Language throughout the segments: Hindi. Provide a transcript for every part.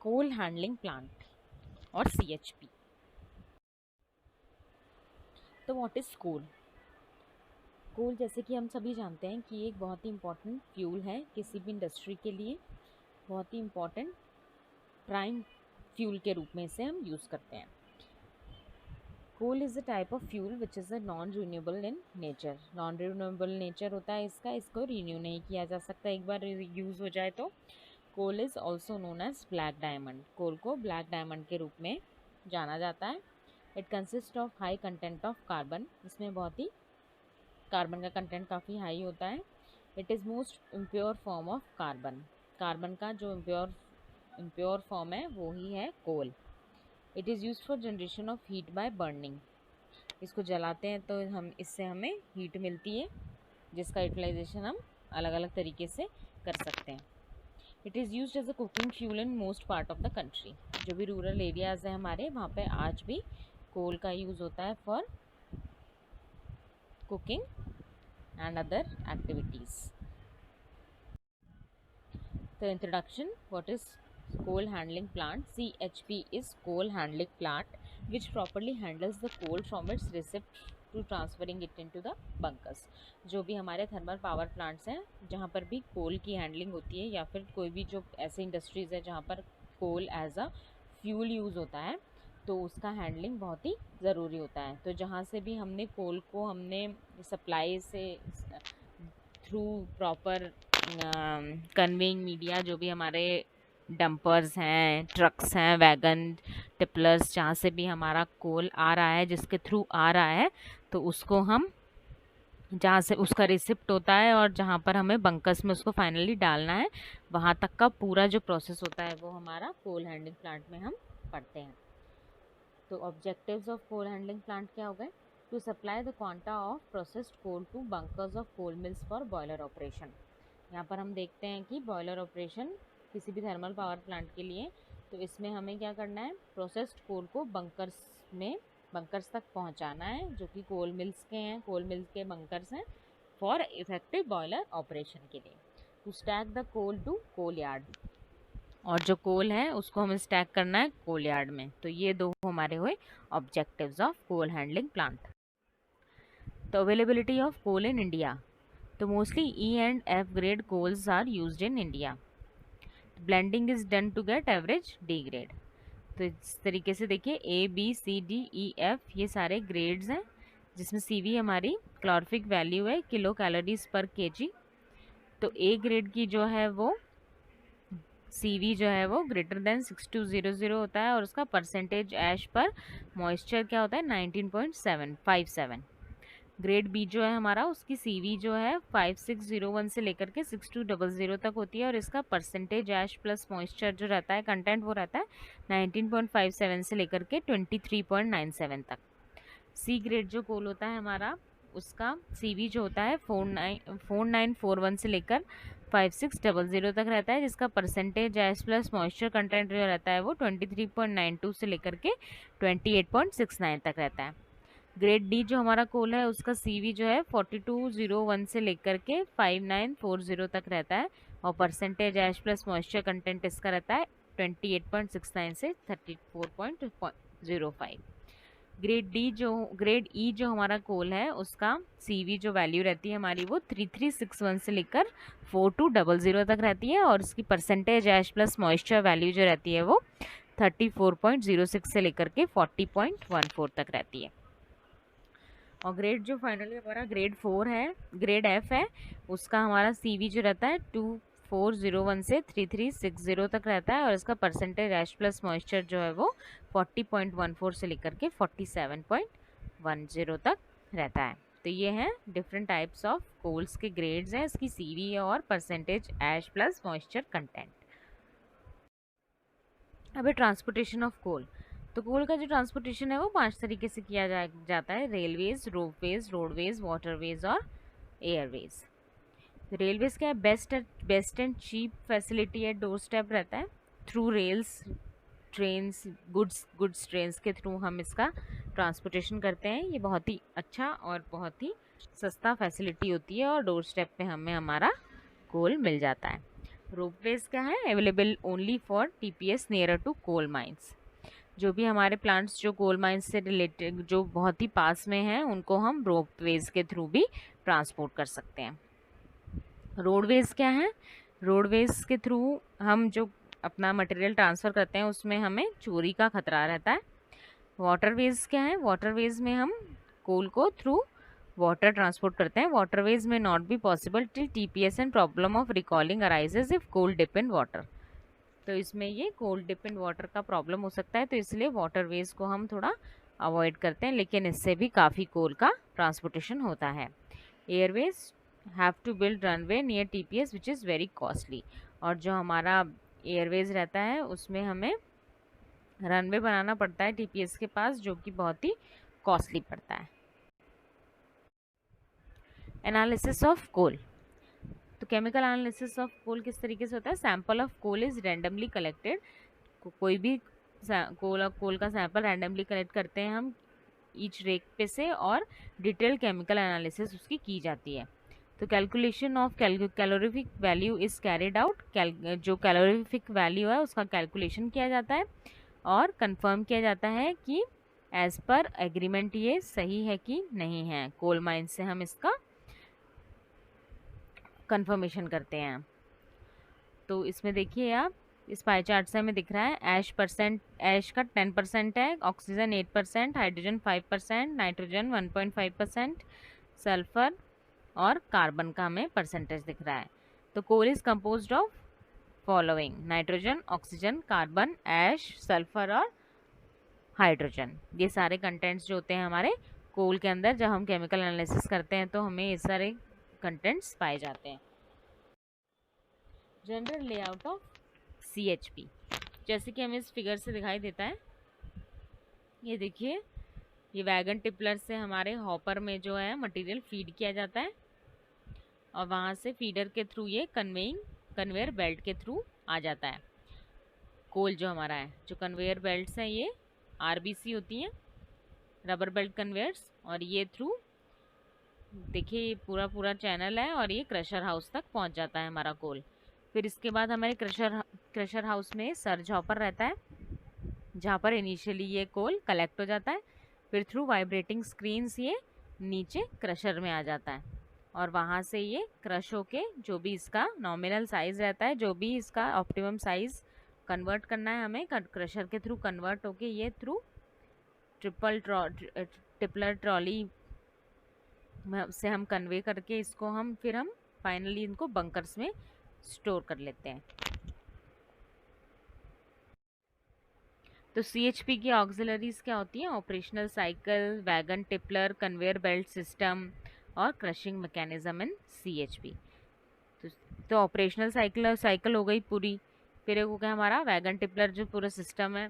कोल हैंडलिंग प्लांट और CHP। तो व्हाट इज कोल? कोल जैसे कि हम सभी जानते हैं कि एक बहुत ही इम्पॉर्टेंट फ्यूल है किसी भी इंडस्ट्री के लिए, बहुत ही इम्पॉर्टेंट प्राइम फ्यूल के रूप में इसे हम यूज़ करते हैं। Coal is a type of fuel which is a non renewable in nature. Non renewable nature होता है इसका, इसको रिन्यू नहीं किया जा सकता एक बार यूज़ हो जाए तो। Coal is also known as black diamond. Coal को ब्लैक डायमंड के रूप में जाना जाता है। It consist of high content of carbon. इसमें बहुत ही कार्बन का कंटेंट काफ़ी हाई होता है। It is most impure form of carbon. Carbon का जो इम्प्योर फॉर्म है वो ही है coal. It is use for generation of heat by burning. इसको जलाते हैं तो इससे हमें हीट मिलती है, जिसका यूटिलाइजेशन हम अलग अलग तरीके से कर सकते हैं। It is use as a cooking fuel in most part of the country. जो भी रूरल एरियाज़ हैं हमारे, वहाँ पे आज भी कोल का यूज़ होता है for cooking and other activities. The introduction, what is coal handling plant? CHP is coal handling plant which properly handles the coal from its receipt to transferring it into the bunkers. जो भी हमारे थर्मल पावर प्लांट्स हैं जहाँ पर भी कोल की हैंडलिंग होती है, या फिर कोई भी जो ऐसे इंडस्ट्रीज़ है जहाँ पर coal as a fuel use होता है, तो उसका हैंडलिंग बहुत ही ज़रूरी होता है। तो जहाँ से भी हमने कोल को हमने सप्लाई से थ्रू प्रॉपर कन्वेइंग मीडिया, जो भी हमारे डंपर्स हैं, ट्रक्स हैं, वैगन, टिपलर्स, जहाँ से भी हमारा कोल आ रहा है, जिसके थ्रू आ रहा है, तो उसको हम जहाँ से उसका रिसिप्ट होता है और जहाँ पर हमें बंकर्स में उसको फाइनली डालना है, वहाँ तक का पूरा जो प्रोसेस होता है वो हमारा कोल हैंडलिंग प्लांट में हम पढ़ते हैं। तो objectives of coal handling plant क्या हो गए? To supply the quanta of processed coal to bunkers of coal mills for boiler operation. यहाँ पर हम देखते हैं कि बॉयलर ऑपरेशन किसी भी थर्मल पावर प्लांट के लिए, तो इसमें हमें क्या करना है, प्रोसेस्ड कोल को बंकर्स तक पहुँचाना है, जो कि कोल मिल्स के हैं, कोल मिल्स के बंकर्स हैं, फॉर इफेक्टिव बॉयलर ऑपरेशन के लिए। To stack the coal to coal yard, और जो कोल है उसको हमें स्टैक करना है कोल यार्ड में। तो ये दो हमारे हुए objectives of coal handling plant. तो availability of coal in India, तो mostly E and F grade coals are used in India. Blending is done to get average D grade. तो इस तरीके से देखिए ABCDEF ये सारे ग्रेड्स हैं, जिसमें CV हमारी क्लोरिफिक वैल्यू है किलो कैलोरीज पर kg। तो A ग्रेड की जो है वो CV जो है वो ग्रेटर देन 6200 होता है, और उसका परसेंटेज ऐश पर मॉइस्चर क्या होता है 19.757। ग्रेड बी जो है हमारा, उसकी CV जो है 5601 से लेकर के 6200 तक होती है, और इसका परसेंटेज ऐश प्लस मॉइस्चर जो रहता है कंटेंट वो रहता है 19.57 से लेकर के 23.97 तक। सी ग्रेड जो कोल होता है हमारा, उसका CV जो होता है 4941 से लेकर 5600 तक रहता है, जिसका परसेंटेज ऐश प्लस मॉइस्चर कंटेंट जो रहता है वो 23.92 से लेकर के 28.69 तक रहता है। ग्रेड डी जो हमारा कोल है, उसका CV जो है 4201 से लेकर के 5940 तक रहता है, और परसेंटेज ऐश प्लस मॉइस्चर कंटेंट इसका रहता है 28.69 से 34.05। ग्रेड ई जो हमारा कोल है, उसका CV जो वैल्यू रहती है हमारी वो 3361 से लेकर 4200 तक रहती है, और उसकी परसेंटेज ऐश प्लस मॉइस्चर वैल्यू जो रहती है वो 34.06 से लेकर के 40.14 तक रहती है। और ग्रेड जो फाइनली हमारा ग्रेड F है, उसका हमारा CV जो रहता है 2401 से 3360 तक रहता है, और इसका परसेंटेज ऐश प्लस मॉइस्चर जो है वो 40.14 से लेकर के 47.10 तक रहता है। तो ये हैं डिफरेंट टाइप्स ऑफ कोल्स के ग्रेड्स हैं, इसकी CV और परसेंटेज ऐश प्लस मॉइस्चर कंटेंट। अभी ट्रांसपोर्टेशन ऑफ कोल, तो कोल का जो ट्रांसपोर्टेशन है वो 5 तरीके से किया जाता है, रेलवेज, रोपवेज, रोडवेज, वाटरवेज और एयरवेज। रेलवेज क्या है, बेस्ट एंड चीप फैसिलिटी है, डोर स्टेप रहता है, through rails, trains, goods trains के थ्रू हम इसका ट्रांसपोर्टेशन करते हैं। ये बहुत ही अच्छा और बहुत ही सस्ता फैसिलिटी होती है, और डोर स्टेप पे हमें हमारा कोल मिल जाता है। रोपवेज क्या है, available only for TPS nearer to coal mines. जो भी हमारे प्लांट्स जो कोल माइंस से रिलेटेड जो बहुत ही पास में हैं उनको हम रोपवेज के थ्रू भी ट्रांसपोर्ट कर सकते हैं। रोडवेज क्या है, रोडवेज के थ्रू हम जो अपना मटेरियल ट्रांसफ़र करते हैं उसमें हमें चोरी का खतरा रहता है। वाटरवेज क्या है, वाटरवेज में हम कोल को थ्रू वाटर ट्रांसपोर्ट करते हैं। वाटरवेज में not be possible till TPS and problem of recalling arises if coal dip in water. तो इसमें ये कोल डिप इन वाटर का प्रॉब्लम हो सकता है, तो इसलिए वाटरवेज को हम थोड़ा अवॉइड करते हैं, लेकिन इससे भी काफ़ी कोल का ट्रांसपोर्टेशन होता है। Airways have to build runway near TPS which is very costly. और जो हमारा एयरवेज रहता है उसमें हमें रनवे बनाना पड़ता है टीपीएस के पास, जो कि बहुत ही कॉस्टली पड़ता है। एनालिसिस ऑफ कोल, तो केमिकल एनालिसिस ऑफ कोल किस तरीके से होता है, sample of coal is randomly collected. कोई भी कोल का सैंपल रैंडमली कलेक्ट करते हैं हम ईच रेक पे से, और डिटेल केमिकल एनालिसिस उसकी की जाती है। तो calculation of calorific value is carried out, जो कैलोरीफिक वैल्यू है उसका कैलकुलेशन किया जाता है और कंफर्म किया जाता है कि एज पर एग्रीमेंट ये सही है कि नहीं है। कोल माइन से हम इसका कंफर्मेशन करते हैं। तो इसमें देखिए आप, इस पाई चार्ट से हमें दिख रहा है ऐश का 10% है, ऑक्सीजन 8%, हाइड्रोजन 5%, नाइट्रोजन 1.5%, सल्फर और कार्बन का हमें परसेंटेज दिख रहा है। तो coal is composed of following, nitrogen, oxygen, carbon, ash, sulphur और हाइड्रोजन। ये सारे कंटेंट्स जो होते हैं हमारे कोल के अंदर, जब हम केमिकल एनालिसिस करते हैं तो हमें ये सारे कंटेंट्स पाए जाते हैं। जनरल लेआउट ऑफ CHP, जैसे कि हमें इस फिगर से दिखाई देता है, ये देखिए, ये वैगन टिपलर से हमारे हॉपर में जो है मटेरियल फीड किया जाता है और वहाँ से फीडर के थ्रू ये कन्वेयर बेल्ट के थ्रू आ जाता है। कोल जो हमारा है, जो कन्वेयर बेल्ट्स हैं ये RBC होती हैं, रबर बेल्ट कन्वेयर्स, और ये थ्रू देखिए ये पूरा चैनल है और ये क्रशर हाउस तक पहुंच जाता है हमारा कोल। फिर इसके बाद हमारे क्रशर हाउस में सर्ज हॉपर रहता है, जहाँ पर इनिशियली ये कोल कलेक्ट हो जाता है, फिर थ्रू वाइब्रेटिंग स्क्रीन्स ये नीचे क्रशर में आ जाता है और वहाँ से ये क्रश होके जो भी इसका नॉमिनल साइज़ रहता है, जो भी इसका ऑप्टिमम साइज़ कन्वर्ट करना है हमें, क्रशर के थ्रू कन्वर्ट होके ये थ्रू टिपलर ट्रॉली से हम कन्वे करके इसको हम फाइनली इनको बंकर्स में स्टोर कर लेते हैं। तो CHP की ऑक्सिलरीज क्या होती हैं, operational cycle, wagon tippler, conveyor belt system और क्रशिंग मैकेनिज्म इन CHP। तो ऑपरेशनल साइकिल हो गई पूरी। फिर एक हो गया हमारा वैगन टिपलर, जो पूरा सिस्टम है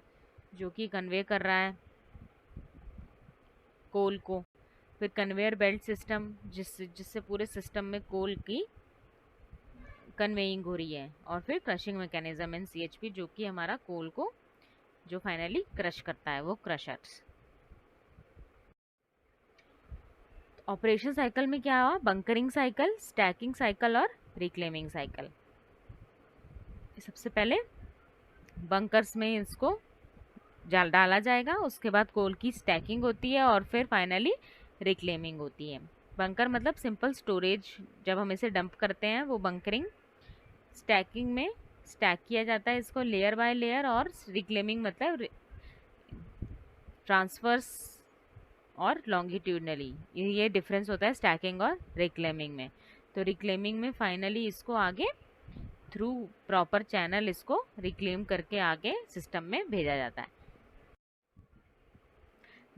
जो कि कन्वे कर रहा है कोल को। फिर कन्वेयर बेल्ट सिस्टम, जिससे पूरे सिस्टम में कोल की कन्वेइंग हो रही है। और फिर क्रशिंग मैकेनिज्म इन CHP, जो कि हमारा कोल को जो फाइनली क्रश करता है, वो क्रशर्स। ऑपरेशन साइकिल में क्या हुआ, बंकरिंग साइकिल, स्टैकिंग साइकिल और रिक्लेमिंग साइकिल। सबसे पहले बंकर्स में इसको डाला जाएगा, उसके बाद कोल की स्टैकिंग होती है और फिर फाइनली रिक्लेमिंग होती है। बंकर मतलब सिंपल स्टोरेज, जब हम इसे डंप करते हैं वो बंकरिंग। स्टैकिंग में स्टैक किया जाता है इसको लेयर बाय लेयर, और रिक्लेमिंग मतलब ट्रांसफर्स और लॉन्गिट्यूडनली, ये डिफरेंस होता है स्टैकिंग और रिक्लेमिंग में। तो रिक्लेमिंग में फाइनली इसको आगे थ्रू प्रॉपर चैनल इसको रिक्लेम करके आगे सिस्टम में भेजा जाता है।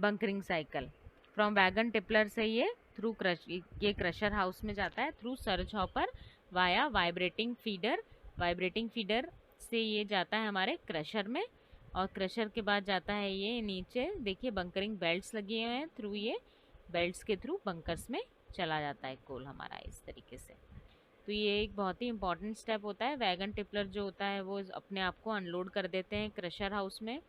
Bunkering cycle, from wagon tippler से ये थ्रू ये क्रशर हाउस में जाता है through surge hopper via vibrating feeder. Vibrating feeder से ये जाता है हमारे क्रशर में, और क्रशर के बाद जाता है ये नीचे, देखिए बंकरिंग बेल्ट्स लगे हुए हैं, थ्रू ये बेल्ट्स के थ्रू बंकर्स में चला जाता है कोल हमारा इस तरीके से। तो ये एक बहुत ही इंपॉर्टेंट स्टेप होता है। वैगन टिपलर जो होता है वो अपने आप को अनलोड कर देते हैं क्रशर हाउस में।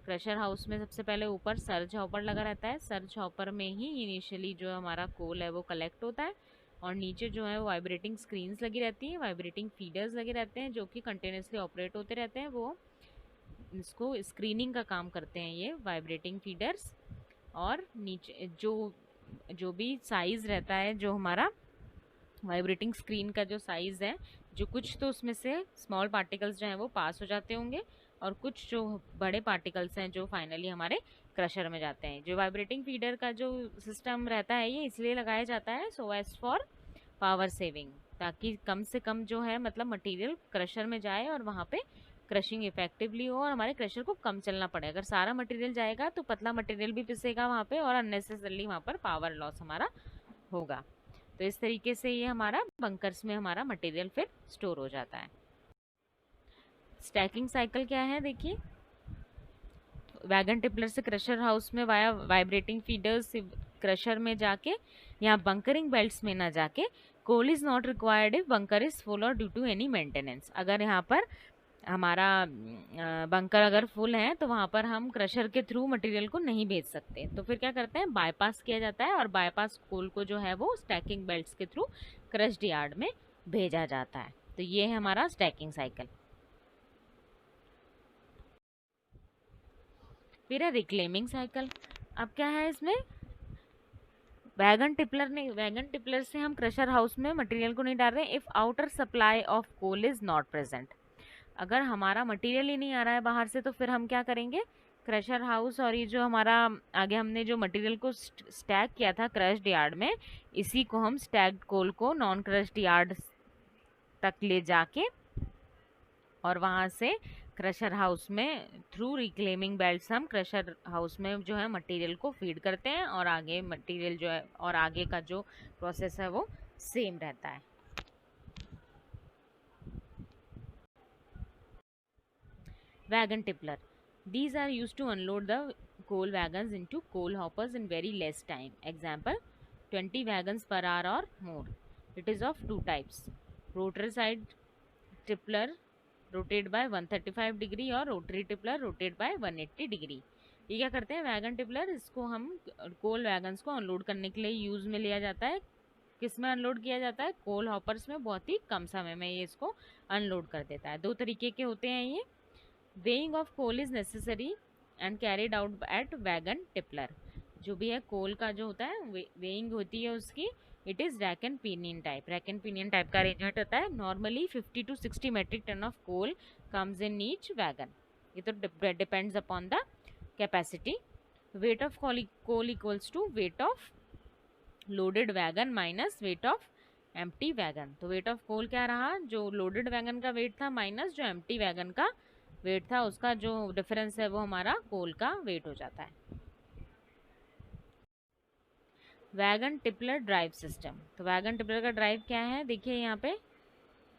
क्रशर हाउस में सबसे पहले ऊपर सर्ज हॉपर लगा रहता है, सर्ज हॉपर में ही इनिशियली जो हमारा कोल है वो कलेक्ट होता है, और नीचे जो है वो वाइब्रेटिंग स्क्रीन्स लगी रहती हैं, वाइब्रेटिंग फीडर्स लगे रहते हैं जो कि कंटिन्यूसली ऑपरेट होते रहते हैं। वो इसको स्क्रीनिंग का काम करते हैं ये वाइब्रेटिंग फीडर्स। और नीचे जो जो भी साइज़ रहता है, जो हमारा वाइब्रेटिंग स्क्रीन का जो साइज़ है, जो कुछ तो उसमें से स्मॉल पार्टिकल्स जो हैं वो पास हो जाते होंगे और कुछ जो बड़े पार्टिकल्स हैं जो फाइनली हमारे क्रशर में जाते हैं। जो वाइब्रेटिंग फीडर का जो सिस्टम रहता है ये इसलिए लगाया जाता है so as for power saving, ताकि कम से कम जो है मतलब मटेरियल क्रशर में जाए और वहाँ पे क्रशिंग इफेक्टिवली हो और हमारे क्रशर को कम चलना पड़े। अगर सारा मटेरियल जाएगा तो पतला मटेरियल भी पिसेगा वहाँ पे और अननेसेसरली वहाँ पर पावर लॉस हमारा होगा। तो इस तरीके से ये हमारा बंकर्स में हमारा मटेरियल फिर स्टोर हो जाता है। स्टैकिंग साइकिल क्या है देखिए, वैगन टिपलर से क्रशर हाउस में वाया वाइब्रेटिंग फीडर्स क्रशर में जाके यहाँ बंकरिंग बेल्ट्स में ना जाके coal is not required if bunker is full और ड्यू टू एनी मेंटेनेंस। अगर यहाँ पर हमारा बंकर अगर फुल है तो वहाँ पर हम क्रशर के थ्रू मटेरियल को नहीं भेज सकते, तो फिर क्या करते हैं बाईपास किया जाता है और बाईपास कोल को जो है वो स्टैकिंग बेल्ट्स के थ्रू क्रश्ड यार्ड में भेजा जाता है। तो ये है हमारा स्टैकिंग साइकिल। फिर है रिक्लेमिंग साइकिल। अब क्या है इसमें, वैगन टिपलर से हम क्रशर हाउस में मटेरियल को नहीं डाल रहे if outer supply of coal is not present. अगर हमारा मटेरियल ही नहीं आ रहा है बाहर से तो फिर हम क्या करेंगे, क्रशर हाउस और ये जो हमारा आगे हमने जो मटेरियल को स्टैक किया था क्रश्ड यार्ड में, इसी को हम स्टैक्ड कोल को नॉन क्रश्ड यार्ड तक ले जाके और वहाँ से क्रशर हाउस में थ्रू रिक्लेमिंग बेल्ट्स हम क्रशर हाउस में जो है मटेरियल को फीड करते हैं और आगे मटेरियल जो है और आगे का जो प्रोसेस है वो सेम रहता है। Wagon tipler. These are used to unload the coal wagons into coal hoppers in very less time. Example, 20 wagons per hour or more. It is of two types. Rotary side tipler rotate by 135 degree और rotary tipler rotate by 180 degree. ये क्या करते हैं वैगन टिपलर, इसको हम कोल वैगन्स को अनलोड करने के लिए यूज़ में लिया जाता है। किस में अनलोड किया जाता है, कोल हॉपर्स में। बहुत ही कम समय में ये इसको अनलोड कर देता है। दो तरीके के होते हैं ये। Weighing of coal is necessary and carried out at wagon tippler. जो भी है कोल का जो होता है वेइंग होती है उसकी, it is rack and pinion type. Rack and pinion type का अरेंजमेंट होता है। Normally 50 to 60 metric ton of coal comes in each wagon. ये तो depends upon the capacity. Weight of coal equals to weight of loaded wagon minus weight of empty wagon. तो वेट ऑफ कोल क्या रहा, जो लोडेड वैगन का वेट था माइनस जो एम्प्टी वैगन का वेट था, उसका जो डिफरेंस है वो हमारा कोल का वेट हो जाता है। Wagon tippler drive system. तो वैगन टिपलर का ड्राइव क्या है देखिए, यहाँ पे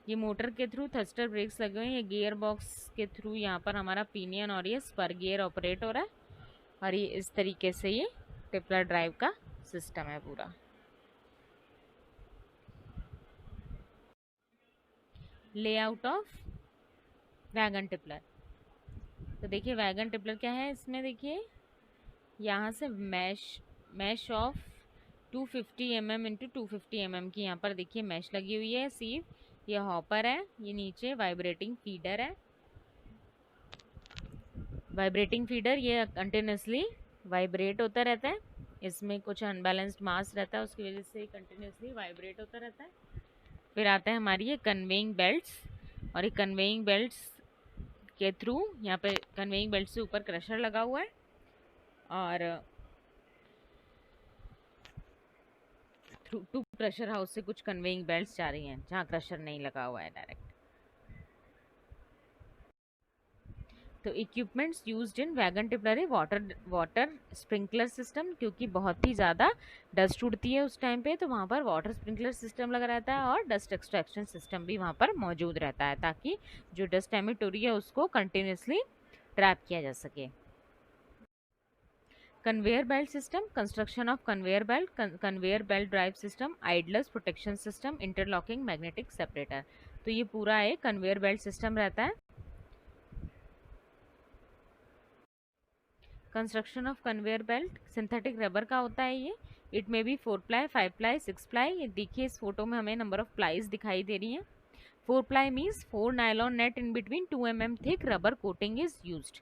ये मोटर के थ्रू थ्रस्टर ब्रेक्स लगे हुए हैं, ये गियर बॉक्स के थ्रू यहाँ पर हमारा पिनियन और ये स्पर गियर ऑपरेट हो रहा है और ये इस तरीके से ये टिपलर ड्राइव का सिस्टम है पूरा। Layout of wagon tippler. तो देखिए वैगन टिपलर क्या है, इसमें देखिए यहाँ से mesh of 250 mm into 250 mm की यहाँ पर देखिए मैश लगी हुई है सीव। ये हॉपर है, ये नीचे वाइब्रेटिंग फीडर है। वाइब्रेटिंग फीडर ये कंटिन्यूसली वाइब्रेट होता रहता है, इसमें कुछ अनबैलेंस्ड मास रहता है उसकी वजह से कंटिन्यूसली वाइब्रेट होता रहता है। फिर आता है हमारी ये कन्वेइंग बेल्ट्स, और ये कन्वेइंग बेल्ट्स के थ्रू यहाँ पे कन्वेइंग बेल्ट से ऊपर क्रशर लगा हुआ है और थ्रू टू क्रशर हाउस से कुछ कन्वेइंग बेल्ट्स जा रही हैं जहाँ क्रशर नहीं लगा हुआ है डायरेक्ट। तो इक्विपमेंट्स यूज्ड इन वैगन टिपलर है वाटर स्प्रिंकलर सिस्टम, क्योंकि बहुत ही ज़्यादा डस्ट उड़ती है उस टाइम पे, तो वहाँ पर वाटर स्प्रिंकलर सिस्टम लगा रहता है और डस्ट एक्सट्रैक्शन सिस्टम भी वहाँ पर मौजूद रहता है ताकि जो डस्ट एमिट हो रही है उसको कंटिन्यूसली ट्रैप किया जा सके। Conveyor belt system, construction of conveyor belt drive system, idlers protection system, interlocking magnetic separator. तो ये पूरा एक कन्वेयर बेल्ट सिस्टम रहता है। Construction of conveyor belt synthetic rubber का होता है ये, it may be 4 ply, 5 ply, 6 ply. ये देखिए इस फोटो में हमें नंबर ऑफ प्लाईज दिखाई दे रही हैं। 4 ply means 4 nylon net in between 2 mm thick rubber coating is used.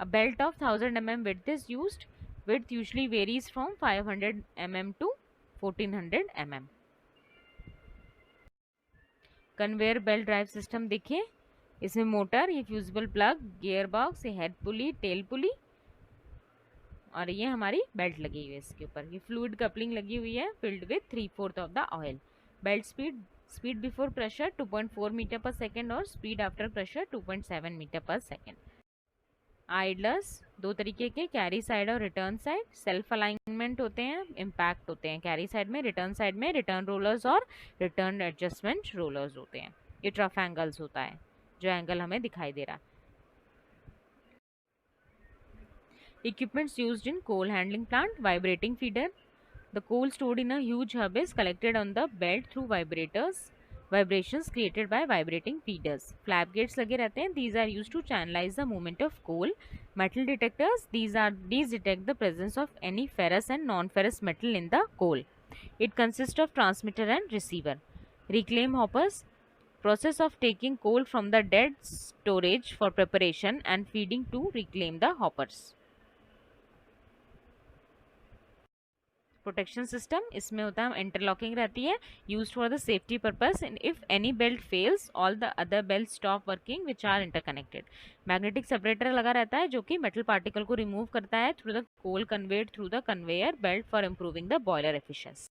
A belt of 1000 mm width is used. Width usually varies from 500 mm to 1400 mm. Conveyor belt drive system देखिए, इसमें मोटर, ये फ्यूजिबल प्लग, गियर बॉक्स, ये हेड पुली, टेल पुली और ये हमारी बेल्ट लगी हुई है इसके ऊपर। ये फ्लूइड कपलिंग लगी हुई है filled with 3/4 of the oil. Belt speed before pressure 2.4 metre per second और speed after pressure 2.7 metre per second. Idlers दो तरीके के, कैरी साइड और रिटर्न साइड। सेल्फ अलाइनमेंट होते हैं, इम्पैक्ट होते हैं कैरी साइड में, रिटर्न साइड में रिटर्न रोलर्स और रिटर्न एडजस्टमेंट रोलर्स होते हैं। ये ट्रफ एंगल्स होता है, जो एंगल हमें दिखाई दे रहा है। Equipments used in coal handling plant, vibrating feeder. The coal stored in a huge hub is collected on the belt through vibrations created by vibrating feeders. Flap gates लगे रहते हैं. These are used to channelize the movement of coal. Metal detectors, these detect the presence of any ferrous and non-ferrous metal in the coal. It consists of transmitter and receiver. Reclaim hoppers, process of taking coal from the dead storage for preparation and feeding to reclaim the hoppers. Protection system, इसमें होता है इंटरलॉकिंग रहती है, used for the safety purpose. If any belt fails all the other belt stop working which are interconnected. Magnetic separator लगा रहता है जो कि मेटल पार्टिकल को रिमूव करता है through the coal conveyed through the conveyor belt for improving the boiler efficiency.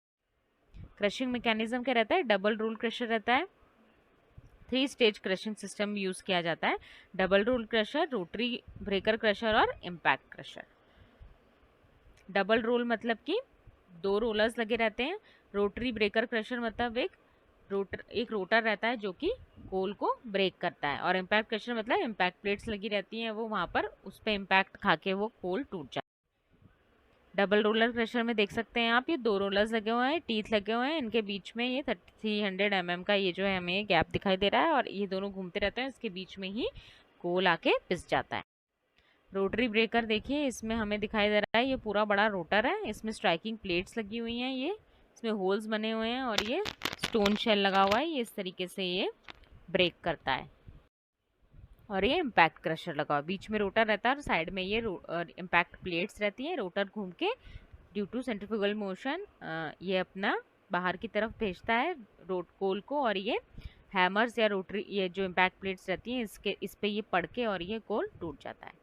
Crushing mechanism क्या रहता है, डबल रोल क्रशर रहता है। 3 स्टेज क्रशिंग सिस्टम यूज किया जाता है, double roll crusher, rotary breaker crusher और इम्पैक्ट क्रशर। डबल रोल मतलब कि 2 रोलर्स लगे रहते हैं। रोटरी ब्रेकर क्रशर मतलब एक रोटर रहता है जो कि कोल को ब्रेक करता है। और इम्पैक्ट क्रशर मतलब इम्पैक्ट प्लेट्स लगी रहती हैं, वो वहां पर उस पर इम्पैक्ट खा के वो कोल टूट जाता है। डबल रोलर क्रशर में देख सकते हैं आप, ये 2 रोलर्स लगे हुए हैं, टीथ लगे हुए हैं, इनके बीच में ये 300 mm का ये जो है हमें गैप दिखाई दे रहा है और ये दोनों घूमते रहते हैं, इसके बीच में ही कोल आके पिस जाता है। रोटरी ब्रेकर देखिए, इसमें हमें दिखाई दे रहा है ये पूरा बड़ा रोटर है, इसमें स्ट्राइकिंग प्लेट्स लगी हुई हैं, ये इसमें होल्स बने हुए हैं और ये स्टोन शेल लगा हुआ है, ये इस तरीके से ये ब्रेक करता है। और ये इम्पैक्ट क्रशर लगा हुआ, बीच में रोटर रहता है और साइड में ये इम्पैक्ट प्लेट्स रहती है। रोटर घूम के ड्यू टू सेंट्रीफ्यूगल मोशन ये अपना बाहर की तरफ भेजता है कोल को, और ये हैमर्स या रोटरी, ये जो इम्पैक्ट प्लेट्स रहती हैं इस पे ये पड़ के और ये कोल टूट जाता है।